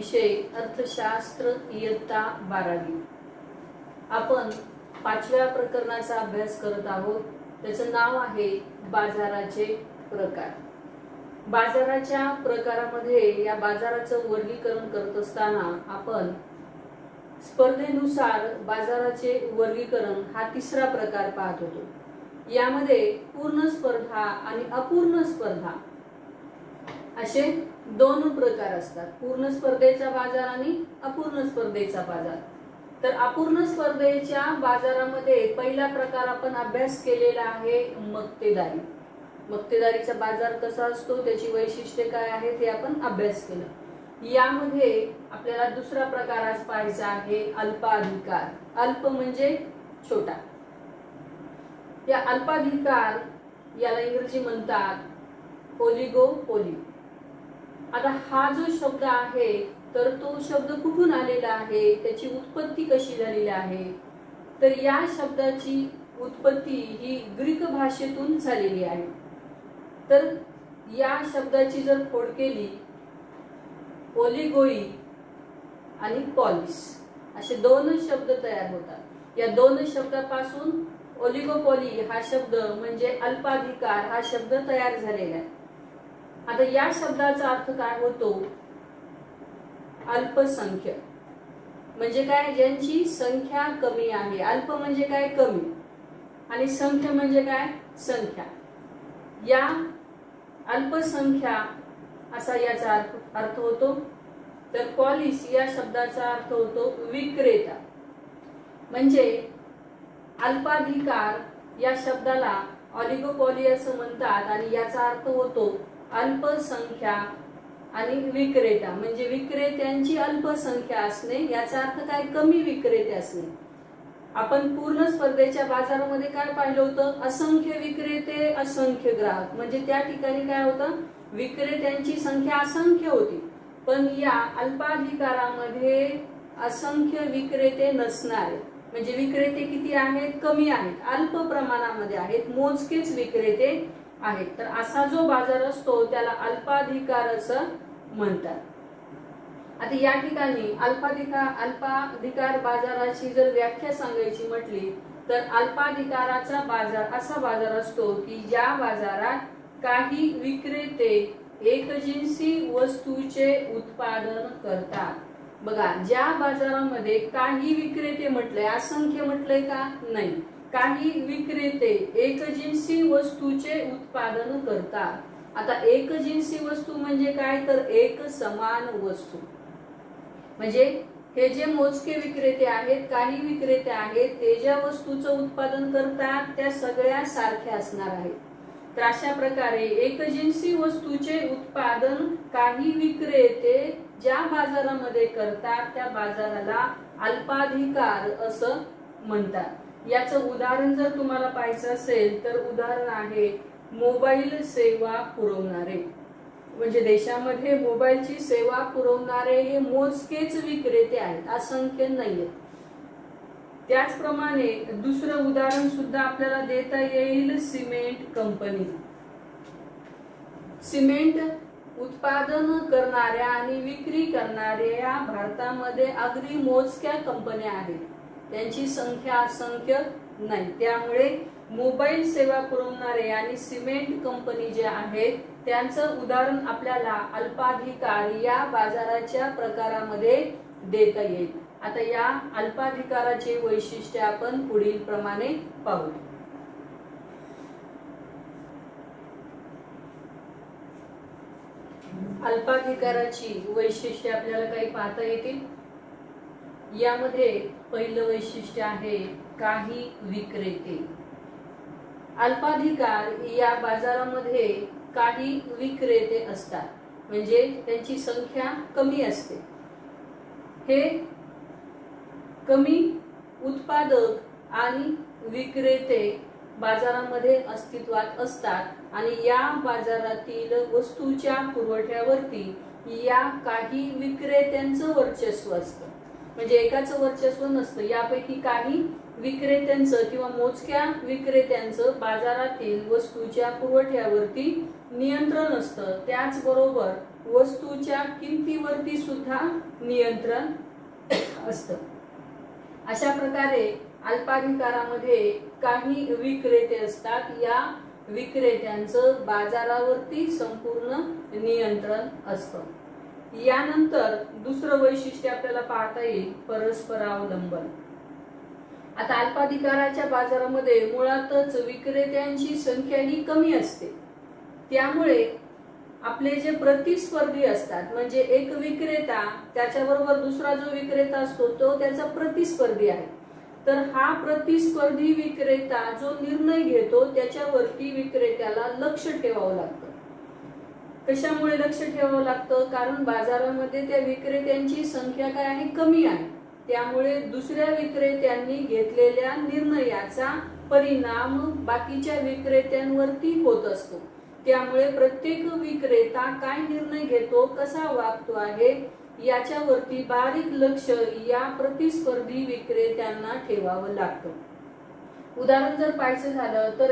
विषय अर्थशास्त्र इयत्ता 12वी। आपण 5व्या प्रकरणाचा अभ्यास करत आहोत। त्याचं नाव आहे बाजाराचे प्रकार। बाजाराच्या प्रकारामध्ये या बाजाराचं वर्गीकरण करत असताना आपण स्पर्धेनुसार बाजाराचे वर्गीकरण हा तिसरा प्रकार पाहत होतो। यामध्ये पूर्ण स्पर्धा आणि अपूर्ण स्पर्धा असे दोन प्रकार असतात। पूर्ण स्पर्धेचा बाजार आणि अपूर्ण स्पर्धेचा बाजार। तर अपूर्ण स्पर्धेच्या बाजारामध्ये पहिला प्रकार आपण अभ्यास केलेला आहे मक्तेदारी। मक्तेदारीचा बाजार कसा असतो, त्याची वैशिष्ट्ये काय आहेत हे आपण अभ्यास केलं। यामध्ये आपल्याला दुसरा प्रकार आज पाहायचा आहे अल्पाधिकार। अल्प म्हणजे छोटा। या अल्पाधिकार याला इंग्रजी म्हणतात ओलिगोपोली। आता हा जो शब्द आहे तर तो शब्द कुठून आलेला आहे, त्याची उत्पत्ती कशी झालेली आहे, तर या शब्दाची उत्पत्ती ही ग्रीक भाषेतून झालेली आहे। तर या शब्दाची जर फोड केली ओलिगोई आणि पॉलिस असे दोन शब्द तयार होतात। या दोन शब्दापासून ओलिगोपोली हा शब्द म्हणजे अल्पाधिकार हा शब्द तयार झालेला आहे। आता या शब्दाचा अर्थ काय होतो, अल्पसंख्य म्हणजे काय, ज्यांची संख्या कमी आहे। अल्प म्हणजे काय, कमी, आणि संख्या म्हणजे काय, संख्या। या अल्पसंख्या असा याचा अर्थ होतो। तर पॉलिस या शब्दाचा अर्थ होतो विक्रेता। म्हणजे अल्पाधिकार या शब्दाला ऑलिगोपॉली असं म्हणतात आणि याचा अर्थ होतो अल्पसंख्या आणि विक्रेता म्हणजे विक्रेत्यांची अल्पसंख्या असणे। याचा अर्थ काय, कमी विक्रेते असणे। आपण पूर्ण स्पर्धेच्या बाजारामध्ये काय पाहिलं होतं, असंख्य विक्रेते असंख्य ग्राहक। म्हणजे त्या ठिकाणी काय होतं, विक्रेत्यांची संख्या असंख्य होती, पण या अल्पाधिकारामध्ये असंख्य विक्रेते नसणारे म्हणजे विक्रेते किती आहेत, कमी आहेत, अल्प प्रमाणामध्ये आहेत, मोजकेच विक्रेते आहेत। तर असा जो बाजार असतो त्याला अल्पाधिकार असं म्हणतात। आता या ठिकाणी अल्पाधिकार बाजाराची जर व्याख्या सांगायची म्हटली तर अल्पाधिकाराचा बाजार असा बाजार असतो की ज्या बाजारात काही विक्रेते एकजिन्सी वस्तूचे उत्पादन करतात। बघा, ज्या बाजारामध्ये काही विक्रेते म्हटलंय, असंख्य म्हटलंय का, नाही, काही विक्रेते एकजिन्सी वस्तूचे उत्पादन करतात। आता एकजिन्सी वस्तू म्हणजे काय, तर एक समान वस्तू। म्हणजे हे जे मोजके विक्रेते आहेत, काही विक्रेते आहेत, ते ज्या वस्तूचं उत्पादन करतात त्या सगळ्या सारख्या असणार आहेत। तर अशा प्रकारे एकजिन्सी वस्तूचे उत्पादन काही विक्रेते ज्या बाजारामध्ये करतात त्या बाजाराला अल्पाधिकार असं म्हणतात। याचं उदाहरण जर तुम्हाला पाहायचं असेल तर उदाहरण आहे मोबाईल सेवा पुरवणारे। म्हणजे देशामध्ये मोबाईलची सेवा पुरवणारे हे मोजकेच विक्रेते आहेत, असंख्य नाहीयेत। त्याचप्रमाणे दुसरं उदाहरण सुद्धा आपल्याला देता येईल सिमेंट कंपनी। सिमेंट उत्पादन करणाऱ्या आणि विक्री करणाऱ्या भारतामध्ये अगदी मोजक्या कंपन्या आहेत, त्यांची संख्या असंख्य नाही। त्यामुळे मोबाईल सेवा पुरवणारे आणि सिमेंट कंपनी जे आहेत त्यांचं उदाहरण आपल्याला अल्पाधिकार या बाजाराच्या प्रकारामध्ये देता येईल। आता या अल्पाधिकाराचे वैशिष्ट्य आपण पुढील प्रमाणे पाहू। अल्पाधिकाराची वैशिष्ट्ये आपल्याला काही पाहता येतील। यामध्ये पहिलं वैशिष्ट्य आहे काही विक्रेते। अल्पाधिकार या बाजारामध्ये काही विक्रेते असतात म्हणजे त्यांची संख्या कमी असते। हे कमी उत्पादक आणि विक्रेते बाजारामध्ये अस्तित्वात असतात आणि या बाजारातील वस्तूच्या पुरवठ्यावरती या काही विक्रेत्यांचं वर्चस्व असतं। म्हणजे एकाचं वर्चस्व नसतं, यापैकी काही विक्रेत्यांचं किंवा मोजक्या विक्रेत्यांचं बाजारातील वस्तूच्या पुरवठ्यावरती नियंत्रण असतं। त्याचबरोबर वस्तूच्या किमतीवरती सुद्धा नियंत्रण असतं। अशा प्रकारे अल्पाधिकारामध्ये काही विक्रेते असतात, या विक्रेत्यांचं बाजारावरती संपूर्ण नियंत्रण असतं। यानंतर दुसरं वैशिष्ट्य आपल्याला पाहता येईल परस्परावलंबन। आता अल्पाधिकाराच्या बाजारामध्ये मुळातच विक्रेत्यांची संख्या ही कमी असते, त्यामुळे आपले जे प्रतिस्पर्धी असतात, म्हणजे एक विक्रेता त्याच्याबरोबर दुसरा जो विक्रेता असतो तो त्याचा प्रतिस्पर्धी आहे, तर हा प्रतिस्पर्धी विक्रेता जो निर्णय घेतो त्याच्यावरती विक्रेत्याला लक्ष ठेवावं लागतं। कशामुळे लक्ष ठेवावं लागतं? कारण बाजारामध्ये त्या विक्रेत्यांची संख्या काय आहे, कमी आहे, त्यामुळे दुसऱ्या विक्रेत्यांनी घेतलेल्या निर्णयाचा परिणाम बाकीच्या विक्रेत्यांवरती होत असतो। त्यामुळे प्रत्येक विक्रेता काय निर्णय घेतो, कसा वागतो आहे, याच्यावरती बारीक लक्ष या प्रतिस्पर्धी विक्रेत्यांना ठेवावं लागतं। उदाहरण जर पाहायचं झालं तर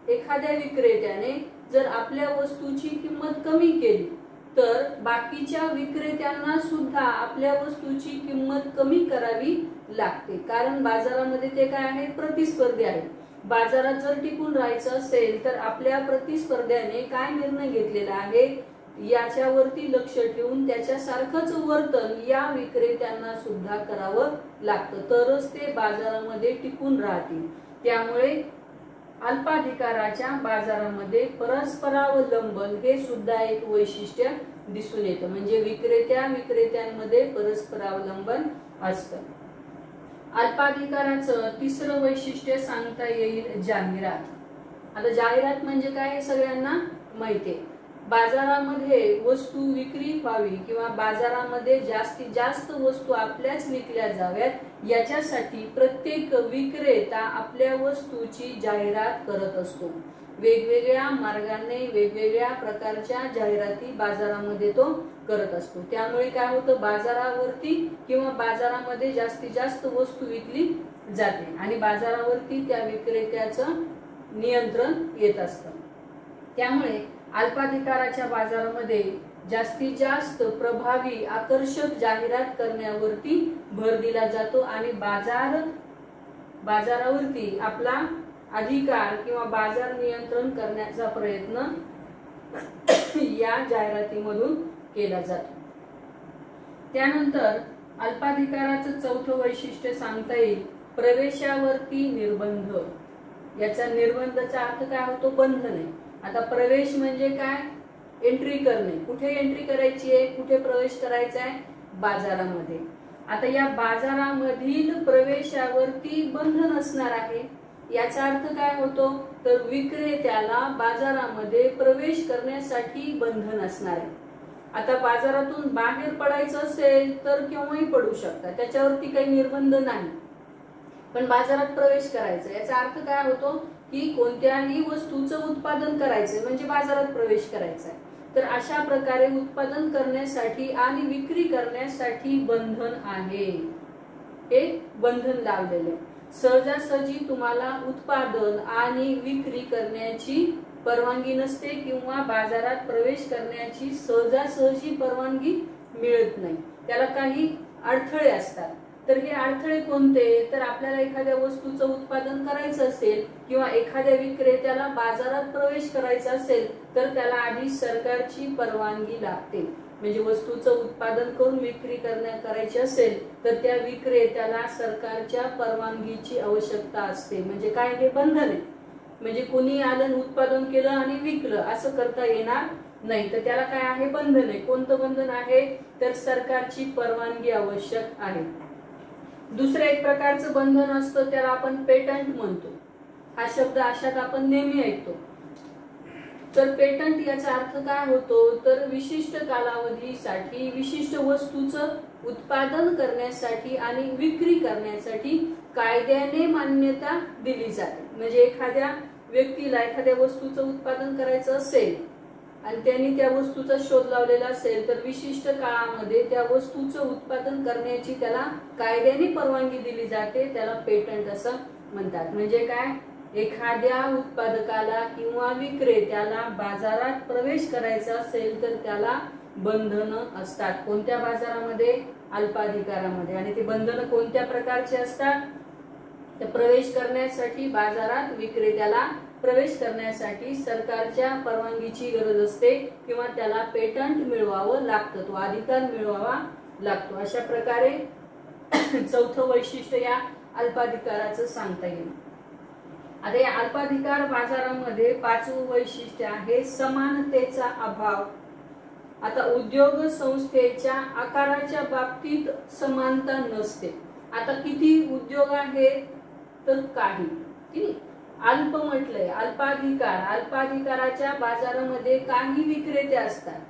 एखाद्या विक्रेत्याने जर आपल्या वस्तूची किंमत कमी केली तर बाकीच्या विक्रेत्यांना सुद्धा आपल्या वस्तूची किंमत कमी करावी लागते, कारण बाजारामध्ये ते काय आहे, प्रतिस्पर्धी आहे। बाजारात जर टिकून राहायचं असेल तर आपल्या प्रतिस्पर्ध्याने काय निर्णय घेतलेला आहे याच्यावरती लक्ष ठेवून त्याच्यासारखंच वर्तन या विक्रेत्यांना सुद्धा करावं लागतं, तरच ते बाजारामध्ये टिकून राहतील। त्यामुळे अल्पाधिकाराच्या बाजारामध्ये परस्परावलंबन हे सुद्धा एक वैशिष्ट्य दिसून येतं, म्हणजे विक्रेत्यांमध्ये परस्परावलंबन असतं। अल्पाधिकाराचं तिसरं वैशिष्ट्य सांगता येईल जाहिरात। आता जाहिरात म्हणजे काय हे सगळ्यांना माहिती आहे। बाजारामध्ये वस्तू विक्री व्हावी किंवा बाजारामध्ये जास्तीत जास्त वस्तू आपल्याच विकल्या जाव्यात याच्यासाठी प्रत्येक विक्रेता आपल्या वस्तूची जाहिरात करत असतो। वेगवेगळ्या मार्गाने वेगवेगळ्या प्रकारच्या जाहिराती बाजारामध्ये तो करत असतो, त्यामुळे काय होतं, बाजारावरती किंवा बाजारामध्ये जास्तीत जास्त वस्तू विकली जाते आणि बाजारावरती त्या विक्रेत्याचं नियंत्रण येत असतं। त्यामुळे अल्पाधिकाराच्या बाजारामध्ये जास्तीत जास्त प्रभावी आकर्षक जाहिरात करण्यावरती भर दिला जातो आणि बाजारावरती आपला अधिकार किंवा बाजार नियंत्रण करण्याचा प्रयत्न या जाहिरातीमधून केला जातो। त्यानंतर अल्पाधिकाराचं चौथं वैशिष्ट्य सांगता येईल प्रवेशावरती निर्बंध। याचा निर्बंधचा अर्थ काय होतो, बंधने। आता प्रवेश म्हणजे काय, एंट्री करणे, कुठे एंट्री करायची आहे, कुठे प्रवेश करायचा आहे, बाजारामध्ये। आता या बाजारामधील प्रवेशावरती बंधन असणार आहे, याचा अर्थ काय होतो, तर विक्रेत्याला बाजारामध्ये प्रवेश करण्यासाठी बंधन असणार आहे। आता बाजारातून बाहेर पडायचं असेल तर केव्हाही पडू शकतात, त्याच्यावरती काही निर्बंध नाही, पण बाजारात प्रवेश करायचा याचा अर्थ काय होतो की कोणत्याही वस्तूचं उत्पादन करायचं म्हणजे बाजारात प्रवेश करायचा आहे। तर अशा प्रकारे उत्पादन करण्यासाठी आणि विक्री करण्यासाठी बंधन आहे, एक बंधन लावलेले। सहजासहजी तुम्हाला उत्पादन आणि विक्री करण्याची परवानगी नसते किंवा बाजारात प्रवेश करण्याची सहजासहजी परवानगी मिळत नाही, त्याला काही अडथळे असतात। तर हे अडथळे कोणते, तर आपल्याला एखाद्या वस्तूचं उत्पादन करायचं असेल किंवा एखाद्या विक्रेत्याला बाजारात प्रवेश करायचा असेल तर त्याला आधी सरकारची परवानगी लागते, म्हणजे वस्तूचं उत्पादन करून विक्री करायची असेल तर त्या विक्रेत्याला सरकारच्या परवानगीची आवश्यकता असते। म्हणजे काय, हे बंधन आहे, म्हणजे कोणी आलं उत्पादन केलं आणि विकलं असं करता येणार नाही, तर त्याला काय आहे, बंधन आहे। कोणतं बंधन आहे, तर सरकारची परवानगी आवश्यक आहे। दुसरं एक प्रकारचं बंधन असतं त्याला आपण पेटंट म्हणतो, हा शब्द अशात आपण नेहमी ऐकतो। तर पेटंट याचा अर्थ काय होतो, तर विशिष्ट कालावधीसाठी विशिष्ट वस्तूचं उत्पादन करण्यासाठी आणि विक्री करण्यासाठी कायद्याने मान्यता दिली जाते। म्हणजे एखाद्या व्यक्तीला एखाद्या वस्तूचं उत्पादन करायचं असेल आणि त्यांनी त्या वस्तूचा शोध लावलेला असेल तर विशिष्ट काळामध्ये त्या वस्तूचं उत्पादन करण्याची त्याला कायद्याने परवानगी दिली जाते, त्याला पेटंट असं म्हणतात। म्हणजे काय, एखाद्या उत्पादकाला किंवा विक्रेत्याला बाजारात प्रवेश करायचा असेल तर त्याला बंधनं असतात. कोणत्या बाजारामध्ये? अल्पाधिकारामध्ये. आणि ते बंधनं कोणत्या प्रकारचे असतात? तर प्रवेश करण्यासाठी बाजारात विक्रेत्याला प्रवेश करण्यासाठी सरकारच्या परवानगीची गरज असते किंवा त्याला पेटंट मिळवावं लागतं, तो अधिकार मिळवावा लागतो. अशा प्रकारे चौथं वैशिष्ट्य या अल्पाधिकाराचं सांगता येईल. आता या अल्पाधिकार बाजारामध्ये पाचवं वैशिष्ट्य आहे समानतेचा अभाव. आता उद्योग संस्थेच्या आकाराच्या बाबतीत समानता नसते. आता किती उद्योग आहेत? तर काही. अल्प म्हटलंय, अल्पाधिकार. अल्पाधिकाराच्या बाजारामध्ये काही विक्रेते असतात,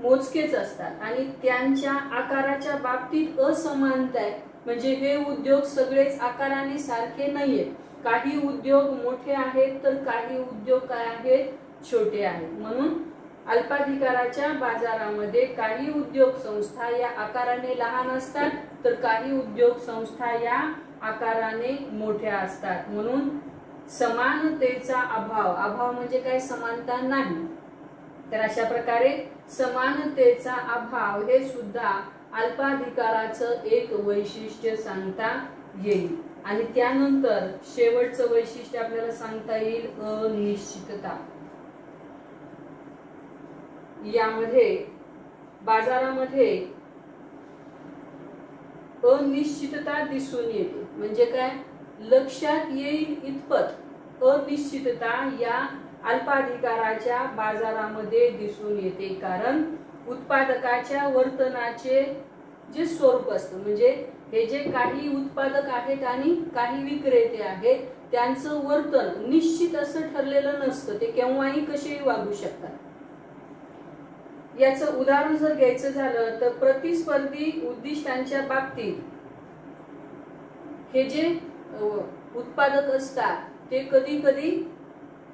मोजकेच असतात आणि त्यांच्या आकाराच्या बाबतीत असमानता आहे. म्हणजे हे उद्योग सगळेच आकाराने सारखे नाहीयेत. काही उद्योग मोठे आहेत तर काही उद्योग काय आहेत? छोटे आहेत. म्हणून अल्पाधिकाराच्या बाजारामध्ये काही उद्योग संस्था या आकाराने लहान असतात तर काही उद्योग संस्था या आकाराने मोठ्या असतात. म्हणून समानतेचा अभाव. अभाव म्हणजे काय? समानता नाही. तर अशा प्रकारे समानतेचा अभाव हे सुद्धा अल्पाधिकाराचं एक वैशिष्ट्य सांगता येईल. आणि त्यानंतर शेवटचं वैशिष्ट्य आपल्याला सांगता येईल अनिश्चितता. यामध्ये बाजारामध्ये अनिश्चितता दिसून येते. म्हणजे काय? लक्षात येईल इतपत अनिश्चितता या अल्पाधिकाराच्या बाजारामध्ये दिसून येते. कारण उत्पादकाच्या वर्तनाचे जे स्वरूप असतं, म्हणजे हे जे काही उत्पादक आहेत आणि काही विक्रेते आहेत त्यांचं वर्तन निश्चित असं ठरलेलं नसतं. ते केव्हाही कसेही वागू शकतात. याचं उदाहरण जर घ्यायचं झालं तर प्रतिस्पर्धी उद्दिष्टांच्या बाबतीत हे जे उत्पादक असतात ते कधी कधी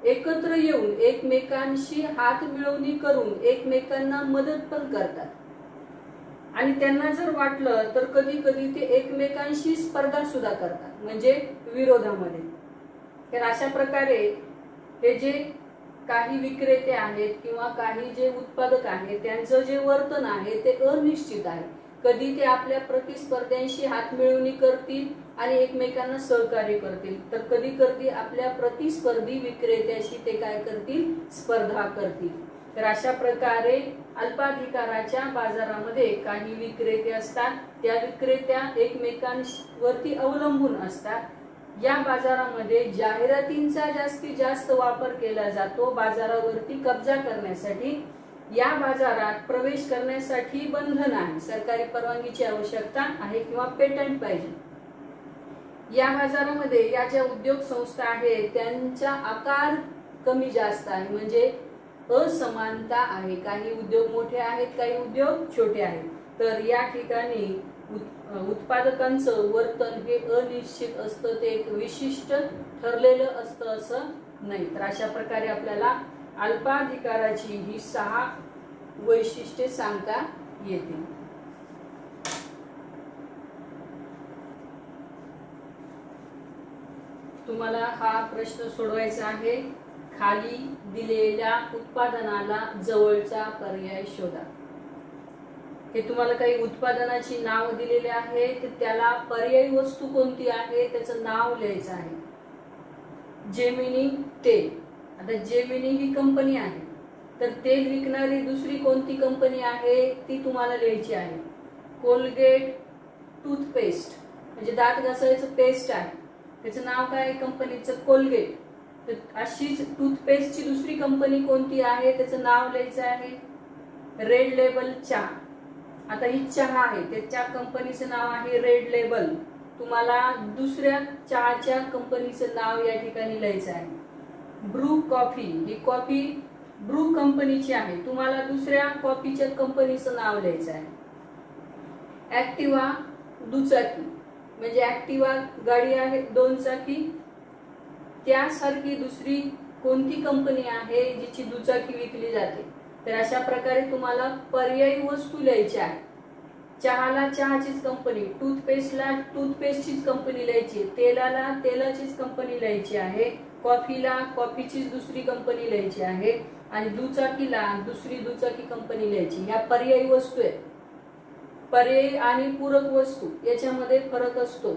एकत्र येऊन एकमेकांशी हात मिळवणी करून एकमेकांना मदत पण करतात. आणि त्यांना जर वाटलं तर कधी कधी ते एकमेकांशी स्पर्धा सुद्धा करतात, म्हणजे विरोधामध्ये. तर अशा प्रकारे हे जे काही विक्रेते आहेत किंवा काही जे उत्पादक आहेत त्यांचं जे वर्तन आहे ते अनिश्चित आहे. कधी ते आपल्या प्रतिस्पर्ध्यांशी हात मिळवणी करतील आणि एकमेकांना सहकार्य करतील, तर कधी कधी आपल्या प्रतिस्पर्धी विक्रेत्याशी ते काय करतील? स्पर्धा करतील. तर अशा प्रकारे अल्पाधिकाराच्या बाजारामध्ये काही विक्रेते असतात, त्या विक्रेत्या एकमेकांवरती अवलंबून असतात. या बाजारामध्ये जाहिरातींचा जास्तीत जास्त वापर केला जातो बाजारावरती कब्जा करण्यासाठी. या बाजारात प्रवेश करण्यासाठी बंधन आहे, सरकारी परवानगीची आवश्यकता आहे किंवा पेटंट पाहिजे. या बाजारामध्ये या ज्या उद्योग संस्था आहेत त्यांचा आकार कमी जास्त आहे, म्हणजे असमानता आहे. काही उद्योग मोठे आहेत, काही उद्योग छोटे आहेत. तर या ठिकाणी उत्पादकांचं वर्तन हे अनिश्चित असतं, ते एक विशिष्ट ठरलेलं असतं असं नाही. तर अशा प्रकारे आपल्याला अल्पाधिकाराची ही 6 वैशिष्ट्ये सांगता येतील. तुम्हाला हा प्रश्न सोडवायचा आहे. खाली दिलेल्या उत्पादनाला जवळचा पर्याय शोधा. हे तुम्हाला काही उत्पादनाची नाव दिलेले आहे, तर त्याला पर्यायी वस्तू कोणती आहे त्याचं नाव लिहायचं आहे. जेमिनी तेल. आता जेमिनी ही कंपनी आहे, तर तेल विकणारी दुसरी कोणती कंपनी आहे ती तुम्हाला लिहायची आहे. कोलगेट टूथपेस्ट म्हणजे दात घासायचं पेस्ट आहे, त्याचं नाव काय? कंपनीचं कोलगेट. तर अशीच टूथपेस्टची दुसरी कंपनी कोणती आहे त्याचं नाव लिहायचं आहे रेड लेबल चहा. आता ही चहा आहे, त्याच्या कंपनीचं नाव आहे रेड लेबल. तुम्हाला दुसऱ्या चहाच्या कंपनीचं नाव या ठिकाणी लिहायचं आहे. ब्रू कॉफी, ही कॉफी ब्रू कंपनीची आहे, तुम्हाला दुसऱ्या कॉफीच्या कंपनीचं नाव लिहायचं आहे. ऍक्टिवा दुचाकी म्हणजे ऍक्टिवा गाडी आहे 2 चाकी, त्यासारखी दुसरी कोणती कंपनी आहे जिची दुचाकी विकली जाते. तर अशा प्रकारे तुम्हाला पर्यायी वस्तू लिहायची आहे. चहाला चहाचीच कंपनी, टूथपेस्टला टूथपेस्टचीच कंपनी लिहायची, तेलाला तेलाचीच कंपनी लिहायची आहे, कॉफीला कॉफीचीच दुसरी कंपनी लिहायची आहे आणि दुचाकीला दुसरी दुचाकी कंपनी लिहायची. ह्या पर्यायी वस्तू आहेत. पर्यायी आणि पूरक वस्तू याच्यामध्ये फरक असतो.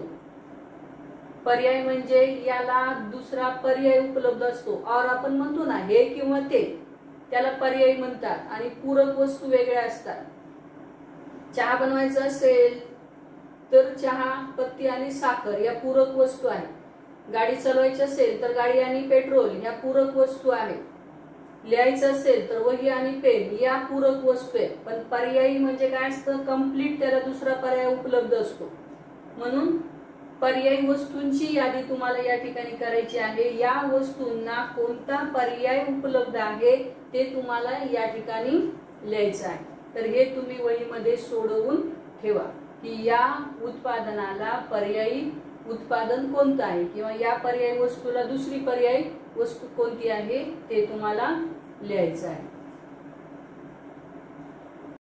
पर्याय म्हणजे याला दुसरा पर्याय उपलब्ध असतो, और आपण म्हणतो ना हे किंवा ते, त्याला पर्यायी म्हणतात. आणि पूरक वस्तू वेगळ्या असतात. चहा बनवायचा असेल तर चहा, पत्ती आणि साखर या पूरक वस्तू आहेत. गाडी चालवायची असेल तर गाडी आणि पेट्रोल ह्या पूरक वस्तू आहेत. लिहायचं असेल तर वही आणि पेन या पूरक वस्तू आहेत. पण पर्यायी म्हणजे काय असतं, कम्प्लीट त्याला दुसरा पर्याय उपलब्ध असतो. म्हणून पर्यायी वस्तूंची यादी तुम्हाला या ठिकाणी करायची आहे. या वस्तूंना कोणता पर्याय उपलब्ध आहे ते तुम्हाला या ठिकाणी लिहायचं आहे. तर हे तुम्ही वहीमध्ये सोडवून ठेवा की या उत्पादनाला पर्यायी उत्पादन कोणतं आहे किंवा या पर्यायी वस्तूला दुसरी पर्यायी वस्तू कोणती आहे ते तुम्हाला लिहायचं आहे.